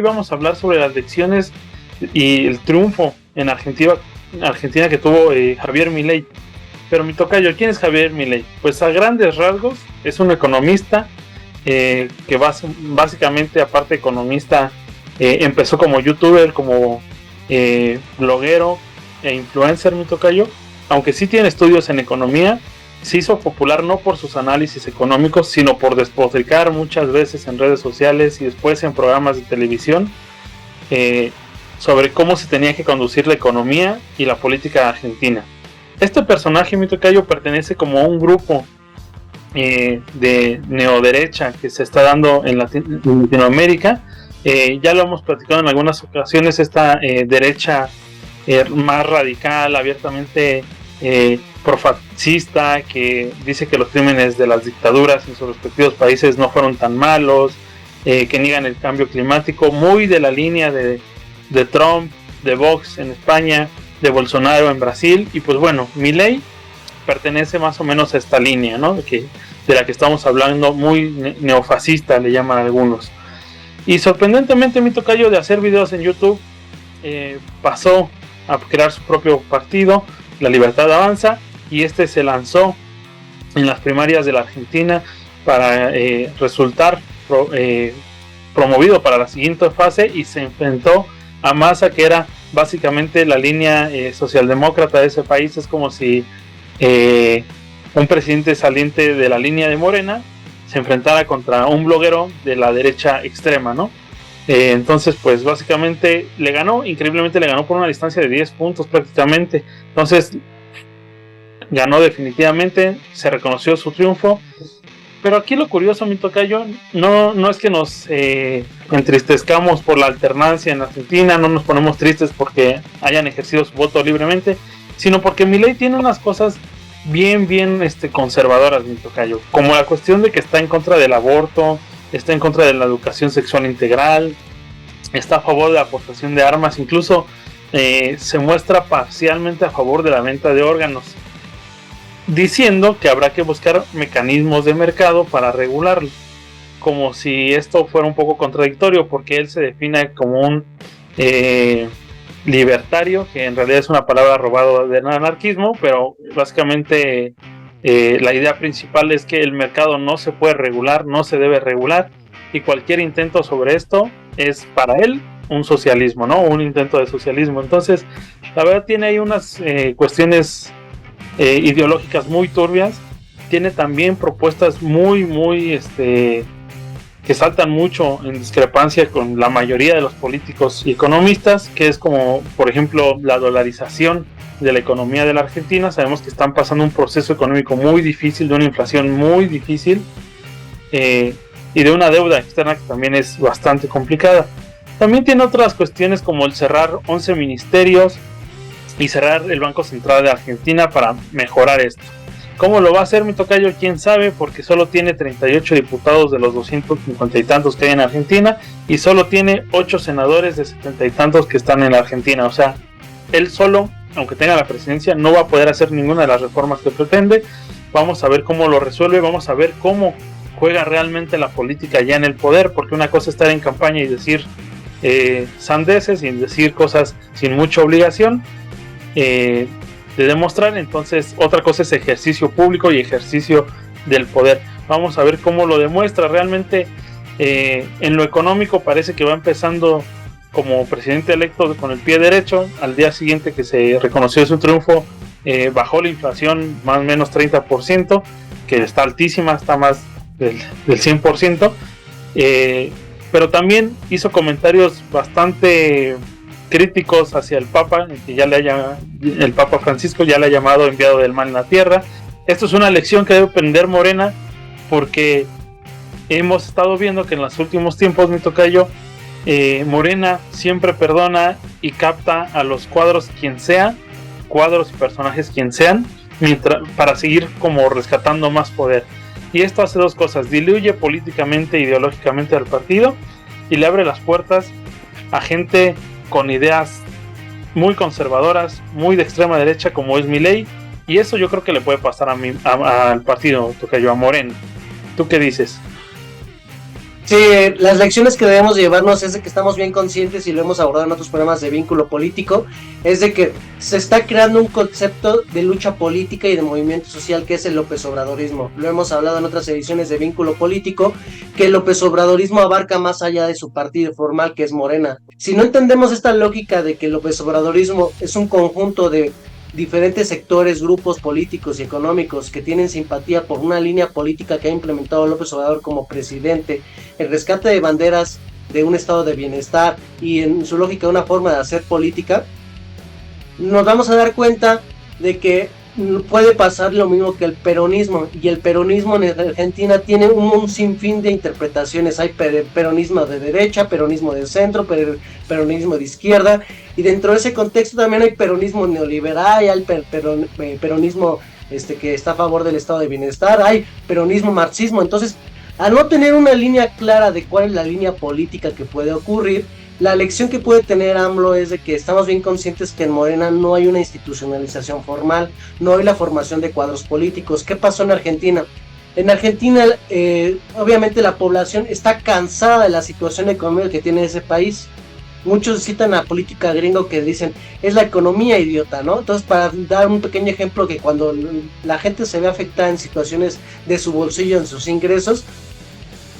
vamos a hablar sobre las elecciones y el triunfo en Argentina que tuvo Javier Milei. Pero mi tocayo, ¿quién es Javier Milei? Pues a grandes rasgos es un economista que básicamente, aparte de economista, empezó como youtuber, como bloguero e influencer, mi tocayo. Aunque sí tiene estudios en economía, se hizo popular no por sus análisis económicos, sino por despotricar muchas veces en redes sociales y después en programas de televisión sobre cómo se tenía que conducir la economía y la política argentina. Este personaje, mi tocayo, pertenece como a un grupo de neoderecha que se está dando en Latinoamérica. Ya lo hemos platicado en algunas ocasiones, esta derecha más radical, abiertamente profascista, que dice que los crímenes de las dictaduras en sus respectivos países no fueron tan malos, que niegan el cambio climático, muy de la línea de Trump, de Vox en España, de Bolsonaro en Brasil. Y pues bueno, Milei pertenece más o menos a esta línea, ¿no? De la que estamos hablando, muy neofascista le llaman algunos. Y sorprendentemente, mi tocayo, de hacer videos en YouTube, pasó a crear su propio partido, La Libertad Avanza, y este se lanzó en las primarias de la Argentina para resultar promovido para la siguiente fase, y se enfrentó a Massa, que era básicamente la línea socialdemócrata de ese país. Es como si un presidente saliente de la línea de Morena se enfrentara contra un bloguero de la derecha extrema, ¿no? Entonces, pues básicamente le ganó, increíblemente le ganó por una distancia de 10 puntos prácticamente. Entonces, ganó definitivamente, se reconoció su triunfo. Pero aquí lo curioso, mi tocayo, no es que nos entristezcamos por la alternancia en Argentina, no nos ponemos tristes porque hayan ejercido su voto libremente, sino porque Milei tiene unas cosas bien conservadoras, mi tocayo, como la cuestión de que está en contra del aborto, está en contra de la educación sexual integral, está a favor de la aportación de armas, incluso se muestra parcialmente a favor de la venta de órganos, diciendo que habrá que buscar mecanismos de mercado para regularlo, como si esto fuera un poco contradictorio, porque él se define como un libertario, que en realidad es una palabra robada del anarquismo, pero básicamente la idea principal es que el mercado no se puede regular, no se debe regular, y cualquier intento sobre esto es para él un socialismo, ¿no? Un intento de socialismo. Entonces, la verdad tiene ahí unas cuestiones ideológicas muy turbias. Tiene también propuestas muy que saltan mucho en discrepancia con la mayoría de los políticos y economistas, que es como, por ejemplo, la dolarización de la economía de la Argentina. Sabemos que están pasando un proceso económico muy difícil, de una inflación muy difícil, y de una deuda externa que también es bastante complicada. También tiene otras cuestiones como el cerrar 11 ministerios y cerrar el Banco Central de Argentina para mejorar esto. ¿Cómo lo va a hacer, mi tocayo? ¿Quién sabe? Porque solo tiene 38 diputados de los 250 y tantos que hay en Argentina, y solo tiene 8 senadores de 70 y tantos que están en la Argentina. O sea, él solo, aunque tenga la presidencia, no va a poder hacer ninguna de las reformas que pretende. Vamos a ver cómo lo resuelve, vamos a ver cómo juega realmente la política ya en el poder, porque una cosa es estar en campaña y decir sandeces y decir cosas sin mucha obligación de demostrar. Entonces, otra cosa es ejercicio público y ejercicio del poder. Vamos a ver cómo lo demuestra realmente. En lo económico parece que va empezando como presidente electo con el pie derecho. Al día siguiente que se reconoció su triunfo, bajó la inflación más o menos 30%, que está altísima, está más del 100%, pero también hizo comentarios bastante críticos hacia el Papa, que el Papa Francisco ya le ha llamado enviado del mal en la tierra. Esto es una lección que debe aprender Morena, porque hemos estado viendo que en los últimos tiempos, mi tocayo, Morena siempre perdona y capta a los cuadros y personajes quien sean, para seguir como rescatando más poder. Y esto hace dos cosas: diluye políticamente e ideológicamente al partido, y le abre las puertas a gente con ideas muy conservadoras, muy de extrema derecha, como es Milei. Y eso yo creo que le puede pasar al partido, tocayo, a Morena. ¿Tú qué dices? Sí, las lecciones que debemos llevarnos es de que estamos bien conscientes y lo hemos abordado en otros programas de vínculo político, es de que se está creando un concepto de lucha política y de movimiento social que es el López Obradorismo. Lo hemos hablado en otras ediciones de vínculo político, que el López Obradorismo abarca más allá de su partido formal que es Morena. Si no entendemos esta lógica de que el López Obradorismo es un conjunto de diferentes sectores, grupos políticos y económicos que tienen simpatía por una línea política que ha implementado López Obrador como presidente, el rescate de banderas de un estado de bienestar y en su lógica una forma de hacer política, nos vamos a dar cuenta de que puede pasar lo mismo que el peronismo, y el peronismo en Argentina tiene un sinfín de interpretaciones. Hay peronismo de derecha, peronismo de centro, peronismo de izquierda, y dentro de ese contexto también hay peronismo neoliberal, hay peronismo que está a favor del estado de bienestar, hay peronismo marxismo. Entonces, al no tener una línea clara de cuál es la línea política que puede ocurrir, la lección que puede tener AMLO es de que estamos bien conscientes que en Morena no hay una institucionalización formal, no hay la formación de cuadros políticos. ¿Qué pasó en Argentina? En Argentina, obviamente la población está cansada de la situación económica que tiene ese país. Muchos citan a política gringo que dicen, es la economía idiota, ¿no? Entonces, para dar un pequeño ejemplo, que cuando la gente se ve afectada en situaciones de su bolsillo, en sus ingresos,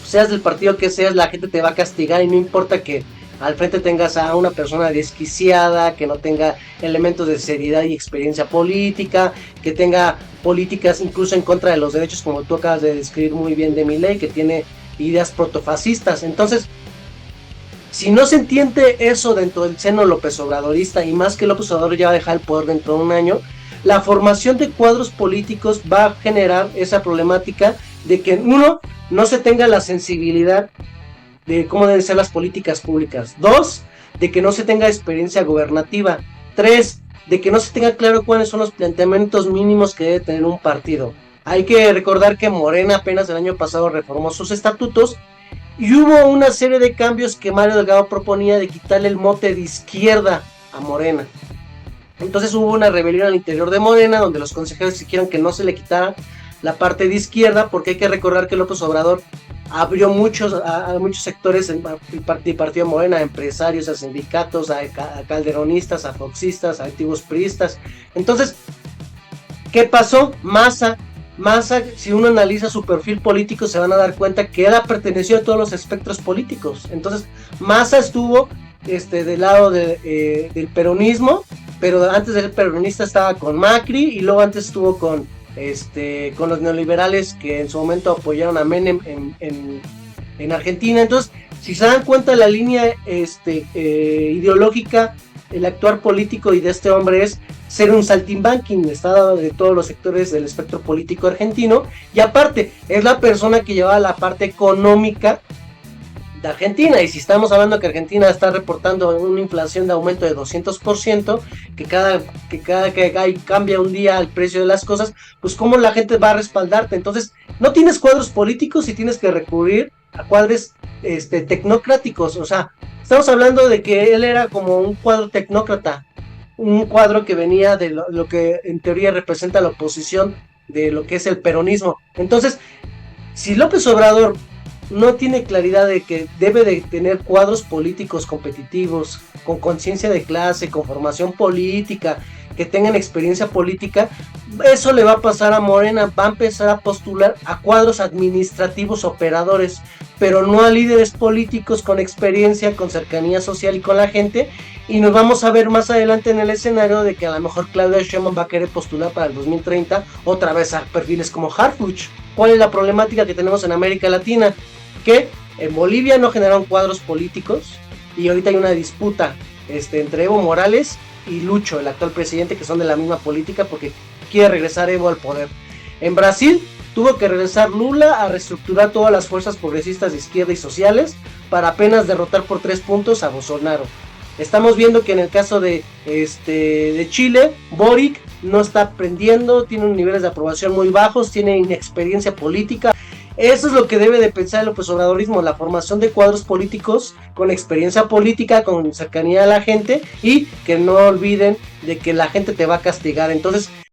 seas del partido que seas, la gente te va a castigar y no importa que al frente tengas a una persona desquiciada, que no tenga elementos de seriedad y experiencia política, que tenga políticas incluso en contra de los derechos, como tú acabas de describir muy bien de Milei, que tiene ideas protofascistas. Entonces, si no se entiende eso dentro del seno López Obradorista, y más que López Obrador ya va a dejar el poder dentro de un año, la formación de cuadros políticos va a generar esa problemática de que uno, no se tenga la sensibilidad de cómo deben ser las políticas públicas. 2, de que no se tenga experiencia gobernativa. 3, de que no se tenga claro cuáles son los planteamientos mínimos que debe tener un partido. Hay que recordar que Morena apenas el año pasado reformó sus estatutos y hubo una serie de cambios que Mario Delgado proponía de quitarle el mote de izquierda a Morena. Entonces hubo una rebelión al interior de Morena donde los consejeros exigieron que no se le quitara la parte de izquierda, porque hay que recordar que López Obrador abrió a muchos sectores del partido Morena, a empresarios, a sindicatos, a calderonistas, a foxistas, a antiguos priistas. Entonces, ¿qué pasó? Massa, si uno analiza su perfil político, se van a dar cuenta que él ha pertenecido a todos los espectros políticos. Entonces, Massa estuvo del lado del peronismo, pero antes del peronista estaba con Macri, y luego antes estuvo con los neoliberales que en su momento apoyaron a Menem en Argentina. Entonces, si se dan cuenta, la línea ideológica, el actuar político y de este hombre es ser un saltimbanqui, está de todos los sectores del espectro político argentino, y aparte es la persona que lleva la parte económica de Argentina. Y si estamos hablando que Argentina está reportando una inflación de aumento de 200%, que cada que cambia un día el precio de las cosas, pues cómo la gente va a respaldarte. Entonces, no tienes cuadros políticos y tienes que recurrir a cuadros tecnocráticos. O sea, estamos hablando de que él era como un cuadro tecnócrata, un cuadro que venía de lo que en teoría representa la oposición de lo que es el peronismo. Entonces, si López Obrador no tiene claridad de que debe de tener cuadros políticos competitivos, con conciencia de clase, con formación política, que tengan experiencia política, eso le va a pasar a Morena. Va a empezar a postular a cuadros administrativos operadores, pero no a líderes políticos con experiencia, con cercanía social y con la gente. Y nos vamos a ver más adelante en el escenario de que a lo mejor Claudia Sheinbaum va a querer postular para el 2030 otra vez a perfiles como Harfuch. ¿Cuál es la problemática que tenemos en América Latina? Que en Bolivia no generaron cuadros políticos y ahorita hay una disputa entre Evo Morales y Lucho, el actual presidente, que son de la misma política porque quiere regresar Evo al poder. En Brasil tuvo que regresar Lula a reestructurar todas las fuerzas progresistas de izquierda y sociales para apenas derrotar por 3 puntos a Bolsonaro. Estamos viendo que en el caso de Chile, Boric no está aprendiendo, tiene niveles de aprobación muy bajos, tiene inexperiencia política. Eso es lo que debe de pensar el López Obradorismo, la formación de cuadros políticos con experiencia política, con cercanía a la gente, y que no olviden de que la gente te va a castigar. Entonces,